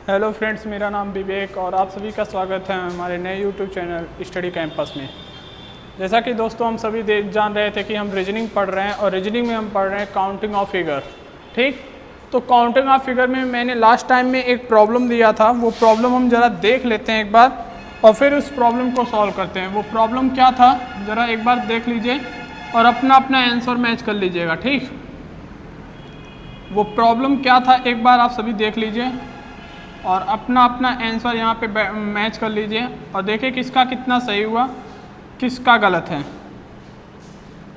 Hello friends, मेरा नाम विवेक और आप सभी का स्वागत है हमारे नए यूट्यूब चैनल स्टडी कैंपस में। जैसा कि दोस्तों हम सभी जान रहे थे कि हम रीजनिंग पढ़ रहे हैं और रीजनिंग में हम पढ़ रहे हैं काउंटिंग ऑफ फिगर। ठीक, तो काउंटिंग ऑफ फिगर में मैंने लास्ट टाइम में एक प्रॉब्लम दिया था, वो प्रॉब्लम हम ज़रा देख लेते हैं एक बार और फिर उस प्रॉब्लम को सॉल्व करते हैं। वो प्रॉब्लम क्या था ज़रा एक बार देख लीजिए और अपना अपना आंसर मैच कर लीजिएगा। ठीक, वो प्रॉब्लम क्या था एक बार आप सभी देख लीजिए और अपना अपना आंसर यहाँ पे मैच कर लीजिए और देखिए किसका कितना सही हुआ किसका गलत है।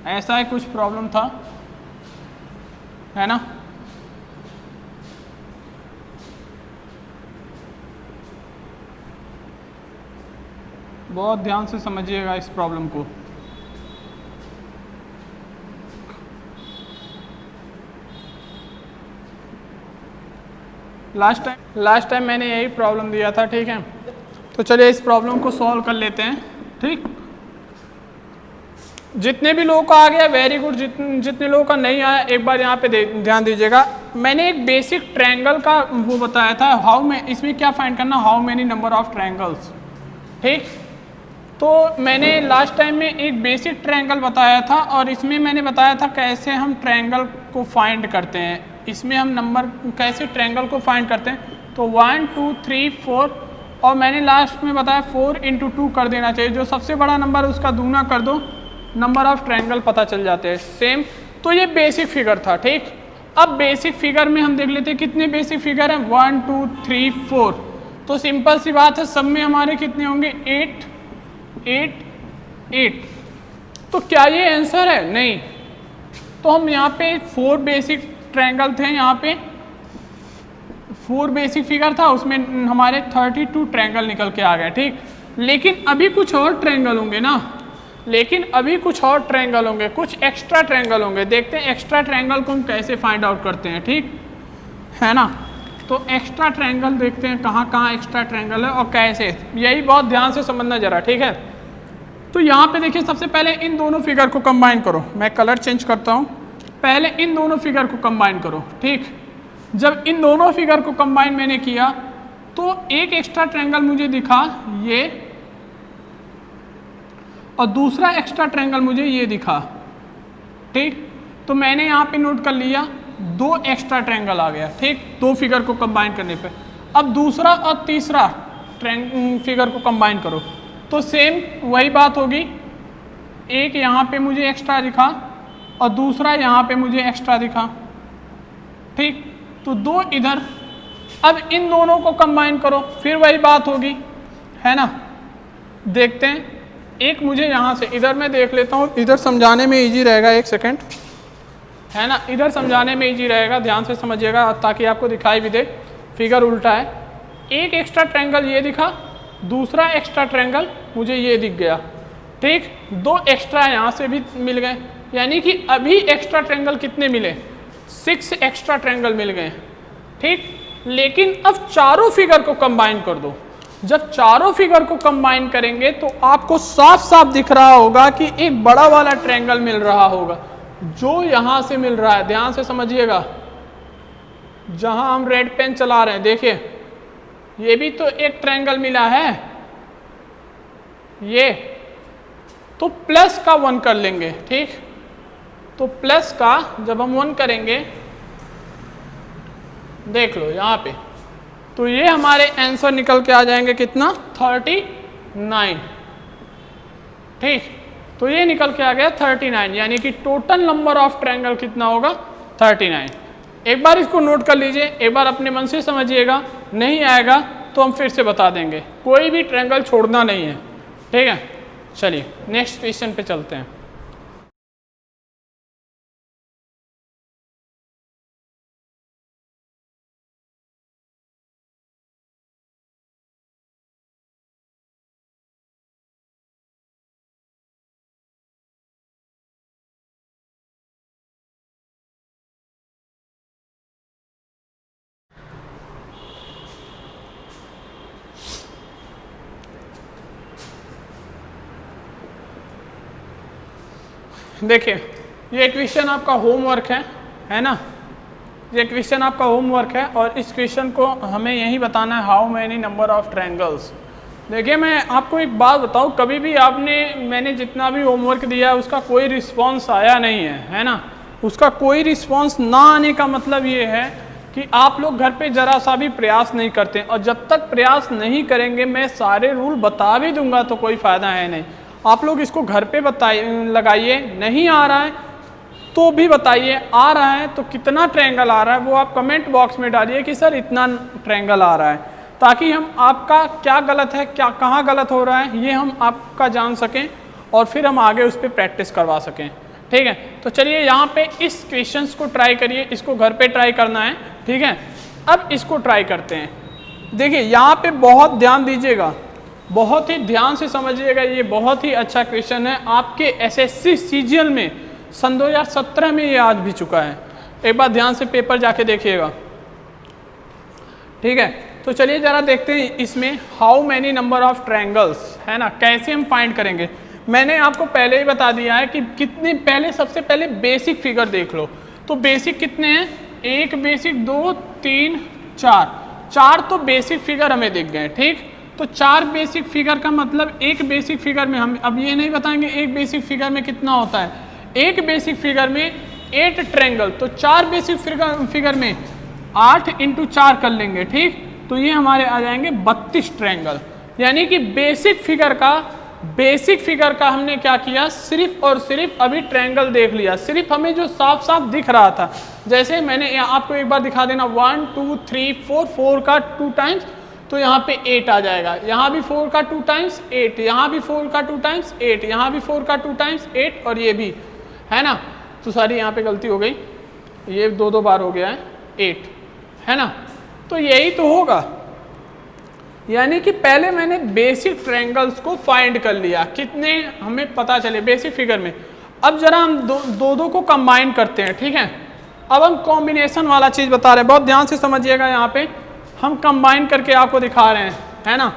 ऐसा ही कुछ प्रॉब्लम था, है ना। बहुत ध्यान से समझिएगा इस प्रॉब्लम को। लास्ट टाइम मैंने यही प्रॉब्लम दिया था। ठीक है, तो चलिए इस प्रॉब्लम को सॉल्व कर लेते हैं। ठीक, जितने भी लोगों का आ गया वेरी गुड, जितने लोगों का नहीं आया एक बार यहाँ पे ध्यान दीजिएगा। मैंने एक बेसिक ट्रायंगल का वो बताया था, इसमें क्या फाइंड करना, how many number of triangles. ठीक, तो मैंने लास्ट टाइम में एक बेसिक ट्रायंगल बताया था और इसमें मैंने बताया था कैसे हम ट्रायंगल को फाइंड करते हैं। इसमें हम नंबर कैसे ट्रायंगल को फाइंड करते हैं, तो 1 2 3 4 और मैंने लास्ट में बताया 4 × 2 कर देना चाहिए। जो सबसे बड़ा नंबर उसका दूना कर दो, नंबर ऑफ ट्रायंगल पता चल जाते हैं सेम। तो ये बेसिक फिगर था। ठीक, अब बेसिक फिगर में हम देख लेते हैं कितने बेसिक फिगर हैं, 1 2 3 4। तो सिंपल सी बात है, सब में हमारे कितने होंगे, 8 8 8। तो क्या ये आंसर है? नहीं। तो हम यहाँ पे 4 बेसिक ट्रायंगल थे, यहाँ पे 4 बेसिक फिगर था, उसमें हमारे 32 ट्रायंगल निकल के आ गए। ठीक, लेकिन अभी कुछ और ट्रायंगल होंगे ना, कुछ एक्स्ट्रा ट्रायंगल होंगे। देखते हैं एक्स्ट्रा ट्रायंगल को हम कैसे फाइंड आउट करते हैं। ठीक है ना, तो एक्स्ट्रा ट्रायंगल देखते हैं कहाँ कहाँ एक्स्ट्रा ट्रायंगल है और कैसे, यही बहुत ध्यान से समझना जरा। ठीक है, तो यहाँ पे देखिए सबसे पहले इन दोनों फिगर को कंबाइन करो। मैं कलर चेंज करता हूँ, पहले इन दोनों फिगर को कंबाइन करो। ठीक, जब इन दोनों फिगर को कंबाइन मैंने किया तो एक एक्स्ट्रा ट्रायंगल मुझे दिखा ये और दूसरा एक्स्ट्रा ट्रायंगल मुझे ये दिखा। ठीक, तो मैंने यहाँ पे नोट कर लिया 2 एक्स्ट्रा ट्रायंगल आ गया। ठीक, 2 फिगर को कंबाइन करने पे अब दूसरा और तीसरा फिगर को कंबाइन करो तो सेम वही बात होगी। एक यहाँ पे मुझे एक्स्ट्रा दिखा और दूसरा यहाँ पे मुझे एक्स्ट्रा दिखा। ठीक, तो 2 इधर। अब इन दोनों को कंबाइन करो, फिर वही बात होगी, है ना। देखते हैं, एक मुझे यहाँ से इधर मैं देख लेता हूँ, इधर समझाने में इजी रहेगा। एक सेकेंड, है ना, इधर समझाने में इजी रहेगा, ध्यान से समझिएगा ताकि आपको दिखाई भी दे। फिगर उल्टा है, एक एक्स्ट्रा ट्रायंगल ये दिखा, दूसरा एक्स्ट्रा ट्रायंगल मुझे ये दिख गया। ठीक, 2 एक्स्ट्रा यहाँ से भी मिल गए, यानी कि अभी एक्स्ट्रा ट्रायंगल कितने मिले, 6 एक्स्ट्रा ट्रायंगल मिल गए। ठीक, लेकिन अब चारों फिगर को कंबाइन कर दो। जब चारों फिगर को कंबाइन करेंगे तो आपको साफ साफ दिख रहा होगा कि एक बड़ा वाला ट्रायंगल मिल रहा होगा जो यहां से मिल रहा है। ध्यान से समझिएगा, जहां हम रेड पेन चला रहे हैं देखिए, ये भी तो एक ट्रायंगल मिला है, ये तो प्लस का 1 कर लेंगे। ठीक, तो प्लस का जब हम 1 करेंगे, देख लो यहाँ पे, तो ये हमारे आंसर निकल के आ जाएंगे कितना, 39। ठीक, तो ये निकल के आ गया 39, यानी कि टोटल नंबर ऑफ ट्रायंगल कितना होगा, 39। एक बार इसको नोट कर लीजिए, एक बार अपने मन से समझिएगा, नहीं आएगा तो हम फिर से बता देंगे, कोई भी ट्रायंगल छोड़ना नहीं है। ठीक है, चलिए नेक्स्ट क्वेश्चन पे चलते हैं। देखिए ये क्वेश्चन आपका होमवर्क है ना। ये क्वेश्चन आपका होमवर्क है और इस क्वेश्चन को हमें यही बताना है, how many number of triangles. देखिए मैं आपको एक बात बताऊँ, कभी भी मैंने जितना भी होमवर्क दिया है उसका कोई रिस्पॉन्स आया नहीं है ना। उसका कोई रिस्पॉन्स ना आने का मतलब ये है कि आप लोग घर पे ज़रा सा भी प्रयास नहीं करते, और जब तक प्रयास नहीं करेंगे मैं सारे रूल बता भी दूंगा तो कोई फ़ायदा है नहीं। आप लोग इसको घर पे लगाइए, नहीं आ रहा है तो भी बताइए, आ रहा है तो कितना ट्रायंगल आ रहा है वो आप कमेंट बॉक्स में डालिए कि सर इतना ट्रायंगल आ रहा है, ताकि हम आपका क्या गलत है, क्या कहाँ गलत हो रहा है ये हम आपका जान सकें और फिर हम आगे उस पर प्रैक्टिस करवा सकें। ठीक है, तो चलिए यहाँ पे इस क्वेश्चंस को ट्राई करिए, इसको घर पे ट्राई करना है। ठीक है, अब इसको ट्राई करते हैं। देखिए यहाँ पे बहुत ध्यान दीजिएगा, बहुत ही ध्यान से समझिएगा, ये बहुत ही अच्छा क्वेश्चन है। आपके एसएससी सीजीएल में सन 2017 में ये आज भी चुका है, एक बार ध्यान से पेपर जाके देखिएगा। ठीक है, तो चलिए जरा देखते हैं इसमें how many number of triangles है ना, कैसे हम फाइंड करेंगे। मैंने आपको पहले ही बता दिया है कि कितने, पहले सबसे पहले बेसिक फिगर देख लो। तो बेसिक कितने हैं, एक बेसिक, दो, तीन, चार, चार तो बेसिक फिगर हमें दिख गए। ठीक, तो चार बेसिक फिगर का मतलब एक बेसिक फिगर में हम अब ये नहीं बताएंगे एक बेसिक फिगर में कितना होता है। एक बेसिक फिगर में 8 ट्रायंगल, तो चार बेसिक फिगर में 8 × 4 कर लेंगे। ठीक, तो ये हमारे आ जाएंगे 32 ट्रायंगल। यानी कि बेसिक फिगर का हमने क्या किया, सिर्फ और सिर्फ अभी ट्रायंगल देख लिया, सिर्फ हमें जो साफ साफ दिख रहा था। जैसे मैंने आपको एक बार दिखा देना, 1 2 3 4, 4 का 2 टाइम्स तो यहाँ पे 8 आ जाएगा, यहाँ भी 4 का 2 टाइम्स 8, यहाँ भी 4 का 2 टाइम्स 8, यहाँ भी 4 का 2 टाइम्स 8, और ये भी है ना। तो सारी यहाँ पे गलती हो गई, ये 2 बार हो गया है 8, है ना। तो यही तो होगा, यानी कि पहले मैंने बेसिक ट्रायंगल्स को फाइंड कर लिया, कितने हमें पता चले बेसिक फिगर में। अब जरा हम दो को कंबाइन करते हैं। ठीक है, अब हम कॉम्बिनेशन वाला चीज़ बता रहे हैं, बहुत ध्यान से समझिएगा। यहाँ पे हम कंबाइन करके आपको दिखा रहे हैं, है ना।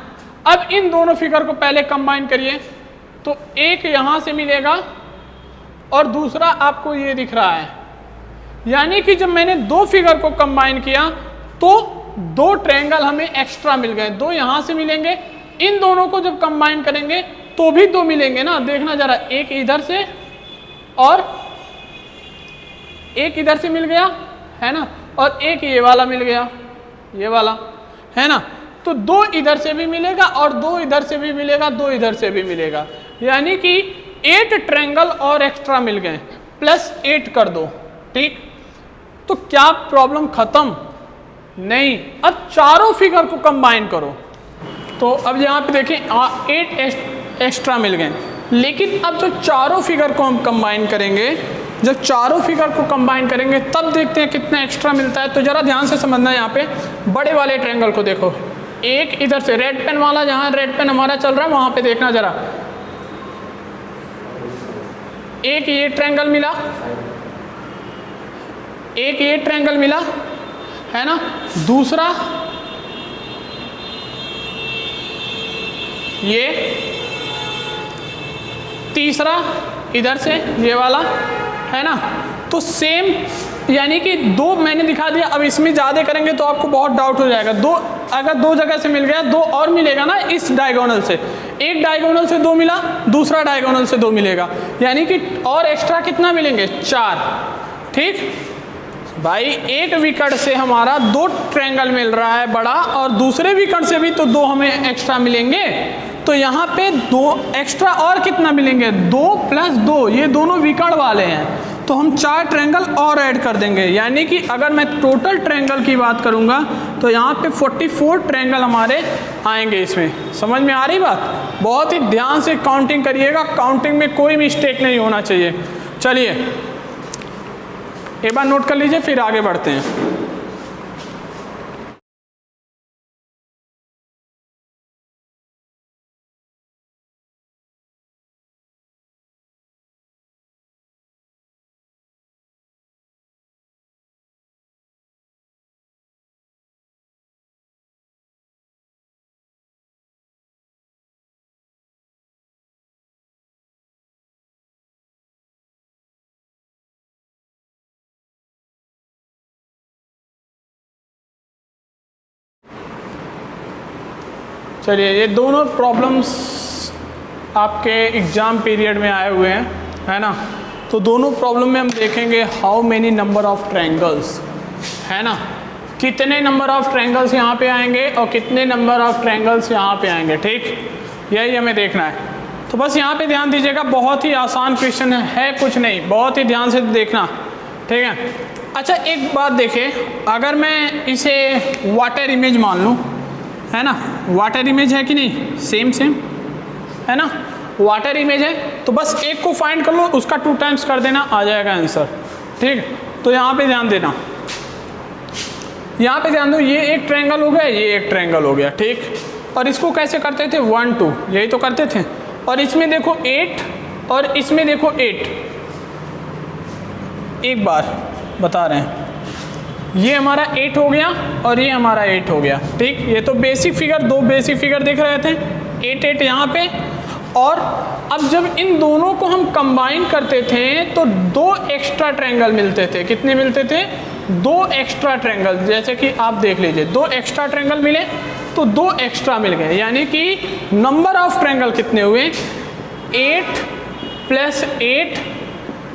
अब इन दोनों फिगर को पहले कंबाइन करिए, तो एक यहाँ से मिलेगा और दूसरा आपको ये दिख रहा है। यानी कि जब मैंने दो फिगर को कंबाइन किया तो 2 ट्रायंगल हमें एक्स्ट्रा मिल गए, 2 यहां से मिलेंगे। इन दोनों को जब कंबाइन करेंगे तो भी 2 मिलेंगे ना, देखना जरा, एक इधर से और एक इधर से मिल गया, है ना, और एक ये वाला मिल गया, ये वाला, है ना। तो 2 इधर से भी मिलेगा और 2 इधर से भी मिलेगा, 2 इधर से भी मिलेगा, यानी कि 8 ट्रायंगल और एक्स्ट्रा मिल गए, +8 कर दो। ठीक, तो क्या प्रॉब्लम खत्म? नहीं, अब चारों फिगर को कंबाइन करो। तो अब यहाँ पे देखें 8 एक्स्ट्रा मिल गए, लेकिन अब जो चारों फिगर को हम कंबाइन करेंगे, जब चारों फिगर को कंबाइन करेंगे तब देखते हैं कितना एक्स्ट्रा मिलता है। तो जरा ध्यान से समझना, यहाँ पे बड़े वाले ट्रायंगल को देखो, एक इधर से रेड पेन वाला, जहाँ रेड पेन हमारा चल रहा है वहाँ पे देखना जरा, एक ये ट्रायंगल मिला, एक ये ट्रायंगल मिला, है ना, दूसरा ये, तीसरा इधर से ये वाला, है ना। तो सेम, यानी कि 2 मैंने दिखा दिया। अब इसमें ज़्यादा करेंगे तो आपको बहुत डाउट हो जाएगा। अगर 2 जगह से मिल गया, 2 और मिलेगा ना इस डायगोनल से, एक डायगोनल से 2 मिला, दूसरा डायगोनल से 2 मिलेगा, यानी कि और एक्स्ट्रा कितना मिलेंगे, 4। ठीक भाई, एक विकट से हमारा 2 ट्रायंगल मिल रहा है बड़ा, और दूसरे विकट से भी तो 2 हमें एक्स्ट्रा मिलेंगे। तो यहाँ पे 2 एक्स्ट्रा और कितना मिलेंगे, 2 + 2, ये दोनों विकट वाले हैं, तो हम 4 ट्रायंगल और ऐड कर देंगे। यानी कि अगर मैं टोटल ट्रायंगल की बात करूँगा तो यहाँ पे 44 ट्रायंगल हमारे आएंगे। इसमें समझ में आ रही बात? बहुत ही ध्यान से काउंटिंग करिएगा, काउंटिंग में कोई मिस्टेक नहीं होना चाहिए। चलिए एक बार नोट कर लीजिए, फिर आगे बढ़ते हैं। चलिए, ये दोनों प्रॉब्लम्स आपके एग्ज़ाम पीरियड में आए हुए हैं, है ना। तो दोनों प्रॉब्लम में हम देखेंगे how many number of triangles, है ना, कितने नंबर ऑफ ट्रायंगल्स यहाँ पे आएंगे और कितने नंबर ऑफ ट्रायंगल्स यहाँ पे आएंगे, ठीक, यही हमें देखना है। तो बस यहाँ पे ध्यान दीजिएगा, बहुत ही आसान क्वेश्चन है, कुछ नहीं, बहुत ही ध्यान से देखना, ठीक है। अच्छा, एक बात देखिए, अगर मैं इसे वाटर इमेज मान लूँ, है ना, वाटर इमेज है कि नहीं, सेम सेम है ना, वाटर इमेज है, तो बस एक को फाइंड कर लो, उसका 2 टाइम्स कर देना, आ जाएगा आंसर, ठीक। तो यहाँ पे ध्यान देना, यहाँ पे ध्यान दो, ये एक ट्रायंगल हो गया, ये एक ट्रायंगल हो गया, ठीक। और इसको कैसे करते थे, 1 2, यही तो करते थे। और इसमें देखो 8 और इसमें देखो 8, एक बार बता रहे हैं, ये हमारा 8 हो गया और ये हमारा 8 हो गया, ठीक। ये तो बेसिक फिगर, 2 बेसिक फिगर दिख रहे थे, 8 8 यहाँ पे। और अब जब इन दोनों को हम कंबाइन करते थे तो 2 एक्स्ट्रा ट्रायंगल मिलते थे, कितने मिलते थे, 2 एक्स्ट्रा ट्रायंगल। जैसे कि आप देख लीजिए, 2 एक्स्ट्रा ट्रायंगल मिले तो 2 एक्स्ट्रा मिल गए, यानी कि नंबर ऑफ ट्रायंगल कितने हुए, 8 + 8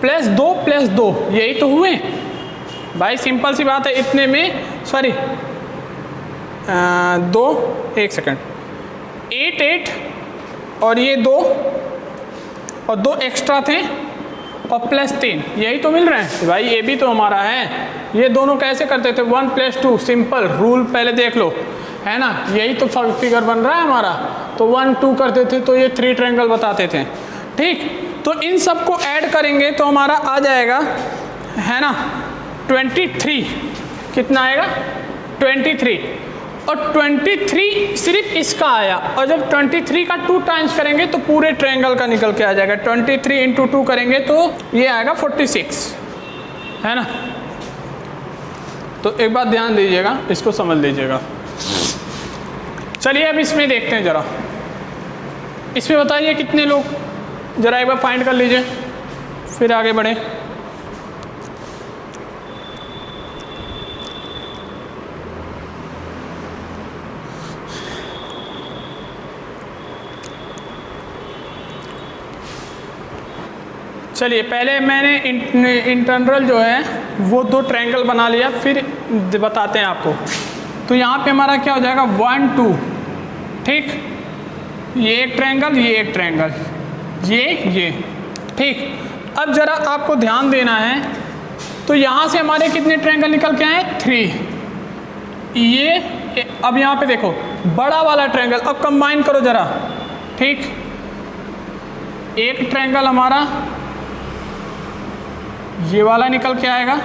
+ 2 + 2, यही तो हुए भाई, सिंपल सी बात है। इतने में सॉरी 2, 1 सेकेंड, 8 8 और ये 2 और 2 एक्स्ट्रा थे और +3, यही तो मिल रहे हैं भाई, ये भी तो हमारा है। ये दोनों कैसे करते थे, 1 + 2, सिंपल रूल पहले देख लो, है ना, यही तो फिगर बन रहा है हमारा। तो 1 2 करते थे तो ये 3 ट्रायंगल बताते थे, ठीक। तो इन सब को ऐड करेंगे तो हमारा आ जाएगा, है ना, 23, कितना आएगा, 23। और 23 सिर्फ इसका आया, और जब 23 का 2 टाइम्स करेंगे तो पूरे ट्रायंगल का निकल के आ जाएगा। 23 × 2 करेंगे तो ये आएगा 46, है ना। तो एक बात ध्यान दीजिएगा, इसको समझ लीजिएगा। चलिए अब इसमें देखते हैं ज़रा, इसमें बताइए कितने लोग, ज़रा एक बार फाइंड कर लीजिए, फिर आगे बढ़ें। चलिए, पहले मैंने इंटरनल जो है वो 2 ट्रायंगल बना लिया, फिर बताते हैं आपको। तो यहाँ पे हमारा क्या हो जाएगा, 1 2, ठीक, ये एक ट्रायंगल, ये एक ट्रायंगल, ये, ठीक। अब ज़रा आपको ध्यान देना है, तो यहाँ से हमारे कितने ट्रायंगल निकल के आए, 3। ये अब यहाँ पे देखो बड़ा वाला ट्रायंगल, अब कंबाइन करो ज़रा, ठीक। एक ट्रायंगल हमारा ये वाला निकल के आएगा,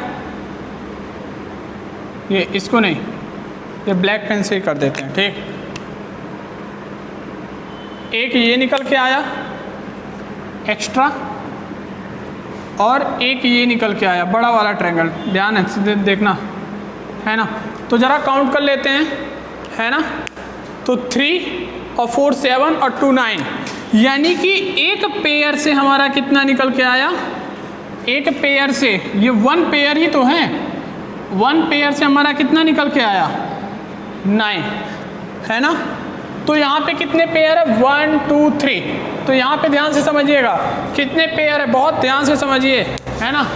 ये इसको नहीं, ये ब्लैक पेन से ही कर देते हैं, ठीक। एक ये निकल के आया एक्स्ट्रा और एक ये निकल के आया बड़ा वाला ट्रायंगल, ध्यान से देखना, है ना। तो ज़रा काउंट कर लेते हैं, है ना। तो 3 और 4 7 और 2 9, यानी कि एक पेयर से हमारा कितना निकल के आया, एक पेयर से, ये 1 पेयर ही तो है, 1 पेयर से हमारा कितना निकल के आया, 9, है ना। तो यहाँ पे कितने पेयर है, 1 2 3। तो यहाँ पे ध्यान से समझिएगा कितने पेयर है, बहुत ध्यान से समझिए, है ना।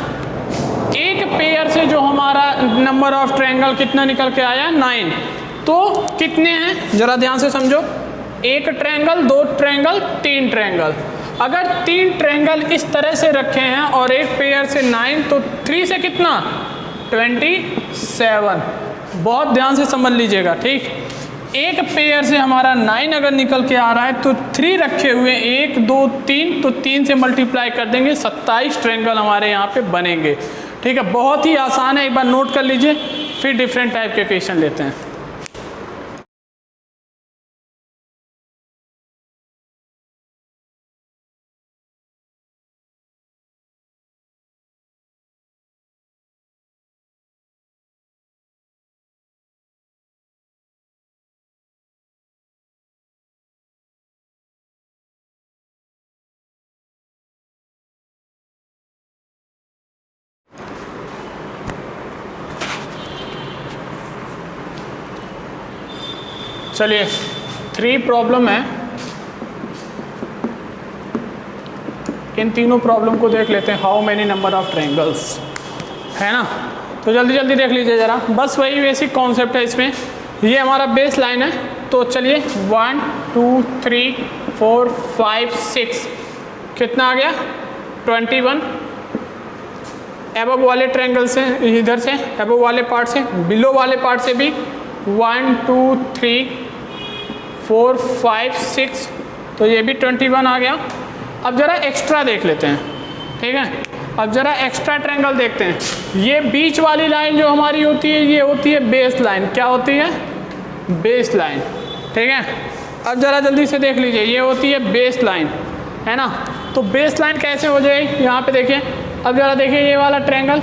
एक पेयर से जो हमारा नंबर ऑफ ट्रायंगल कितना निकल के आया, 9। तो कितने हैं, ज़रा ध्यान से समझो, 1 ट्रायंगल, 2 ट्रायंगल, 3 ट्रायंगल। अगर 3 ट्रायंगल इस तरह से रखे हैं और एक पेयर से 9, तो 3 से कितना, 27। बहुत ध्यान से समझ लीजिएगा, ठीक। एक पेयर से हमारा 9 अगर निकल के आ रहा है तो 3 रखे हुए, 1 2 3, तो 3 से मल्टीप्लाई कर देंगे, 27 ट्रायंगल हमारे यहाँ पे बनेंगे, ठीक है। बहुत ही आसान है, एक बार नोट कर लीजिए, फिर डिफरेंट टाइप के क्वेश्चन लेते हैं। चलिए 3 प्रॉब्लम है, इन तीनों प्रॉब्लम को देख लेते हैं। How many number of triangles, है ना। तो जल्दी जल्दी देख लीजिए ज़रा, बस वही बेसिक कॉन्सेप्ट है इसमें। ये हमारा बेस लाइन है, तो चलिए 1 2 3 4 5 6 कितना आ गया 21। एबव वाले ट्रायंगल से, इधर से एबव वाले पार्ट से, बिलो वाले पार्ट से भी 1 2 3 4 5 6, तो ये भी 21 आ गया। अब ज़रा एक्स्ट्रा देख लेते हैं, ठीक है। अब ज़रा एक्स्ट्रा ट्रायंगल देखते हैं। ये बीच वाली लाइन जो हमारी होती है, ये होती है बेस लाइन। क्या होती है? बेस लाइन, ठीक है। अब ज़रा जल्दी से देख लीजिए, ये होती है बेस लाइन, है ना। तो बेस लाइन कैसे हो जाएगी, यहाँ पे देखिए। अब ज़रा देखिए ये वाला ट्रायंगल,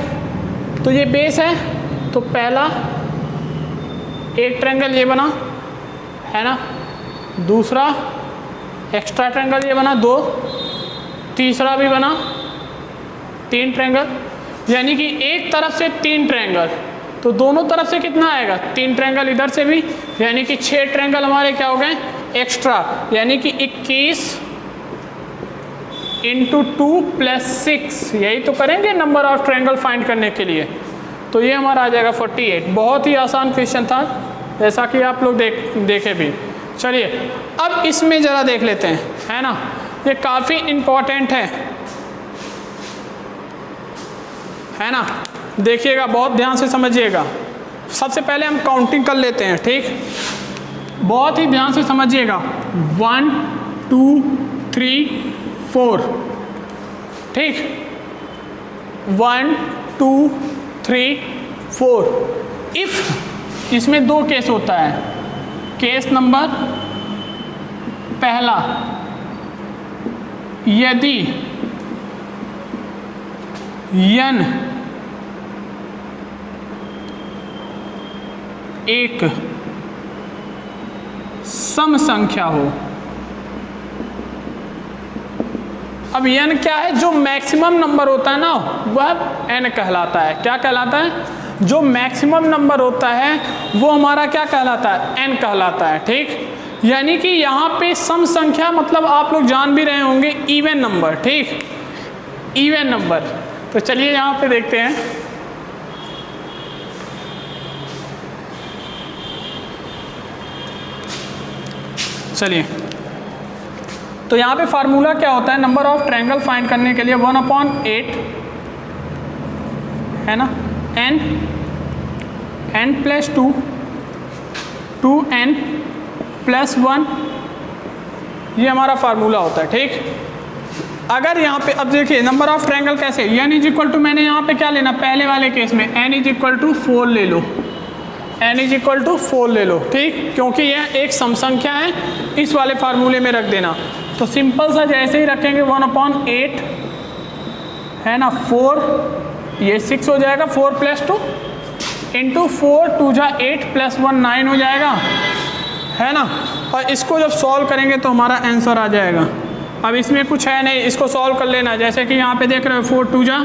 तो ये बेस है, तो पहला एक ट्रायंगल ये बना, है ना। दूसरा एक्स्ट्रा ट्रायंगल ये बना 2, तीसरा भी बना 3 ट्रायंगल, यानी कि एक तरफ से 3 ट्रायंगल, तो दोनों तरफ से कितना आएगा 3 ट्रायंगल इधर से भी, यानी कि 6 ट्रायंगल हमारे क्या हो गए एक्स्ट्रा, यानी कि 21 × 2 + 6, यही तो करेंगे नंबर ऑफ ट्रायंगल फाइंड करने के लिए। तो ये हमारा आ जाएगा 48। बहुत ही आसान क्वेश्चन था, जैसा कि आप लोग देखे भी। चलिए अब इसमें ज़रा देख लेते हैं, है ना। ये काफ़ी इम्पॉर्टेंट है ना। देखिएगा, बहुत ध्यान से समझिएगा। सबसे पहले हम काउंटिंग कर लेते हैं, ठीक। बहुत ही ध्यान से समझिएगा, 1 2 3 4, ठीक। 1 2 3 4। इफ़ इसमें 2 केस होता है। केस नंबर पहला, यदि n एक सम संख्या हो। अब n क्या है, जो मैक्सिमम नंबर होता है ना वह n कहलाता है। क्या कहलाता है? जो मैक्सिमम नंबर होता है वो हमारा क्या कहलाता है, n कहलाता है, ठीक। यानी कि यहाँ पे सम संख्या मतलब आप लोग जान भी रहे होंगे इवन नंबर, ठीक, इवन नंबर। तो चलिए यहाँ पे देखते हैं। चलिए, तो यहाँ पे फार्मूला क्या होता है नंबर ऑफ ट्रायंगल फाइंड करने के लिए, 1/8, है ना, n + 2 2n + 1, ये हमारा फार्मूला होता है, ठीक। अगर यहाँ पे अब देखिए नंबर ऑफ ट्रायंगल कैसे, n = मैंने यहाँ पे क्या लेना, पहले वाले केस में n = 4 ले लो, n = 4 ले लो, ठीक, क्योंकि यह एक सम संख्या है, इस वाले फार्मूले में रख देना। तो सिंपल सा जैसे ही रखेंगे 1/8, है ना, 4, ये 6 हो जाएगा, 4 + 2 × 4 2 जा 8 + 1 9 हो जाएगा, है ना। और इसको जब सॉल्व करेंगे तो हमारा आंसर आ जाएगा। अब इसमें कुछ है नहीं, इसको सॉल्व कर लेना। जैसे कि यहाँ पे देख रहे हो 4 2 जा,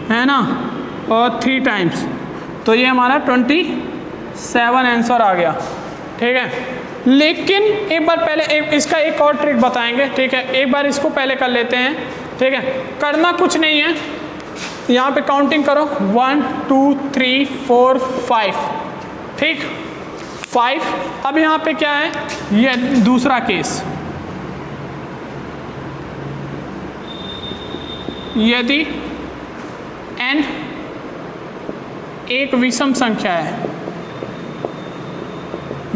है ना, और 3 टाइम्स, तो ये हमारा 27 आंसर आ गया, ठीक है। लेकिन एक बार पहले इसका एक और ट्रिक बताएंगे, ठीक है। एक बार इसको पहले कर लेते हैं, ठीक है। करना कुछ नहीं है, यहाँ पे काउंटिंग करो 1 2 3 4 5, ठीक, 5। अब यहाँ पे क्या है, ये दूसरा केस, यदि n एक विषम संख्या है,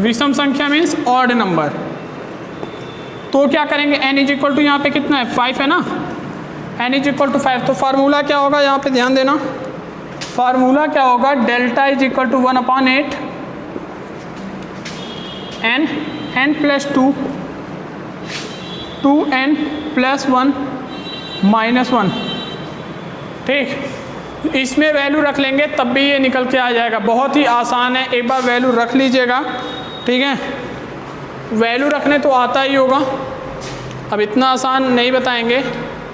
विषम संख्या मीन्स ऑड नंबर, तो क्या करेंगे, n = यहाँ पे कितना है 5 है ना, n = 5। तो फार्मूला क्या होगा, यहाँ पे ध्यान देना, फार्मूला क्या होगा, डेल्टा = 1/8 n + 2 2n + 1 -1, ठीक। इसमें वैल्यू रख लेंगे तब भी ये निकल के आ जाएगा। बहुत ही आसान है, एक बार वैल्यू रख लीजिएगा, ठीक है। वैल्यू रखने तो आता ही होगा, अब इतना आसान नहीं बताएंगे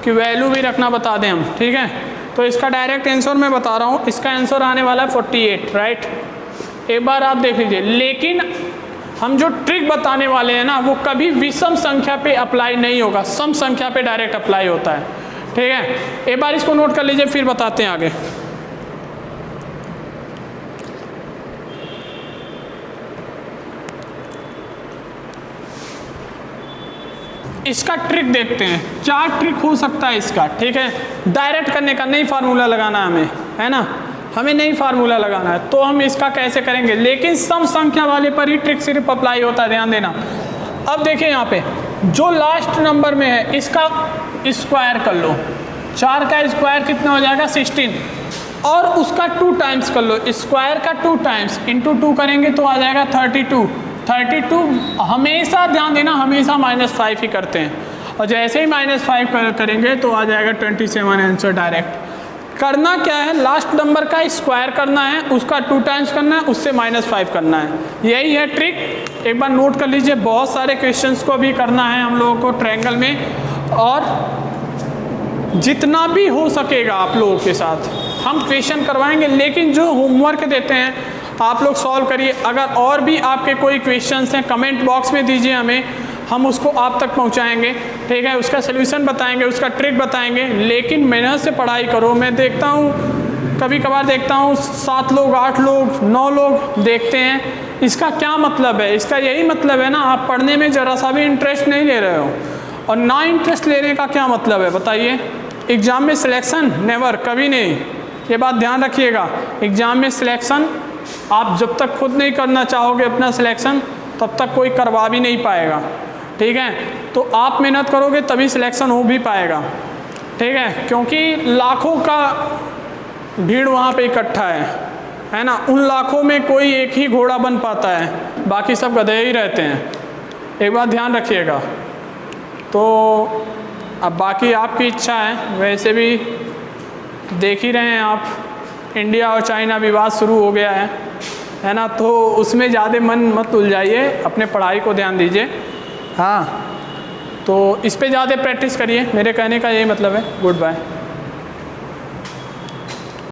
कि वैल्यू भी रखना बता दें हम, ठीक है। तो इसका डायरेक्ट आंसर मैं बता रहा हूँ, इसका आंसर आने वाला है 48, राइट। एक बार आप देख लीजिए। लेकिन हम जो ट्रिक बताने वाले हैं ना वो कभी विषम संख्या पे अप्लाई नहीं होगा, सम संख्या पे डायरेक्ट अप्लाई होता है। ठीक है, एक बार इसको नोट कर लीजिए, फिर बताते हैं आगे। इसका ट्रिक देखते हैं, क्या ट्रिक हो सकता है इसका। ठीक है, डायरेक्ट करने का नहीं, फार्मूला लगाना है हमें, है ना, हमें नहीं फार्मूला लगाना है, तो हम इसका कैसे करेंगे, लेकिन सम संख्या वाले पर ही ट्रिक सिर्फ अप्लाई होता है, ध्यान देना। अब देखिए यहाँ पे जो लास्ट नंबर में है इसका स्क्वायर कर लो, 4 का स्क्वायर कितना हो जाएगा 16, और उसका 2 टाइम्स कर लो, स्क्वायर का 2 टाइम्स इंटू 2 करेंगे तो आ जाएगा 32। हमेशा ध्यान देना, हमेशा -5 ही करते हैं, और जैसे ही -5 करेंगे तो आ जाएगा 27 आंसर डायरेक्ट। करना क्या है, लास्ट नंबर का स्क्वायर करना है, उसका 2 टाइम्स करना है, उससे -5 करना है, यही है ट्रिक। एक बार नोट कर लीजिए, बहुत सारे क्वेश्चंस को भी करना है हम लोगों को ट्रायंगल में, और जितना भी हो सकेगा आप लोगों के साथ हम क्वेश्चन करवाएंगे, लेकिन जो होमवर्क देते हैं आप लोग सॉल्व करिए। अगर और भी आपके कोई क्वेश्चंस हैं कमेंट बॉक्स में दीजिए हमें, हम उसको आप तक पहुंचाएंगे। ठीक है, उसका सलूशन बताएंगे, उसका ट्रिक बताएंगे, लेकिन मेहनत से पढ़ाई करो। मैं देखता हूँ, कभी कभार देखता हूँ 7 लोग 8 लोग 9 लोग देखते हैं, इसका क्या मतलब है, इसका यही मतलब है ना आप पढ़ने में ज़रा सा भी इंटरेस्ट नहीं ले रहे हो। और ना इंटरेस्ट लेने का क्या मतलब है बताइए, एग्ज़ाम में सिलेक्शन नेवर, कभी नहीं, ये बात ध्यान रखिएगा। एग्ज़ाम में सिलेक्शन आप जब तक खुद नहीं करना चाहोगे अपना सिलेक्शन, तब तक कोई करवा भी नहीं पाएगा। ठीक है, तो आप मेहनत करोगे तभी सिलेक्शन हो भी पाएगा। ठीक है, क्योंकि लाखों का भीड़ वहाँ पे इकट्ठा है ना, उन लाखों में कोई एक ही घोड़ा बन पाता है, बाकी सब गधे ही रहते हैं, एक बात ध्यान रखिएगा। तो अब बाकी आपकी इच्छा है, वैसे भी देख ही रहे हैं आप, इंडिया और चाइना विवाद शुरू हो गया है ना, तो उसमें ज़्यादा मन मत उलझाइए, अपने पढ़ाई को ध्यान दीजिए। हाँ, तो इस पे ज़्यादा प्रैक्टिस करिए, मेरे कहने का यही मतलब है। Good bye.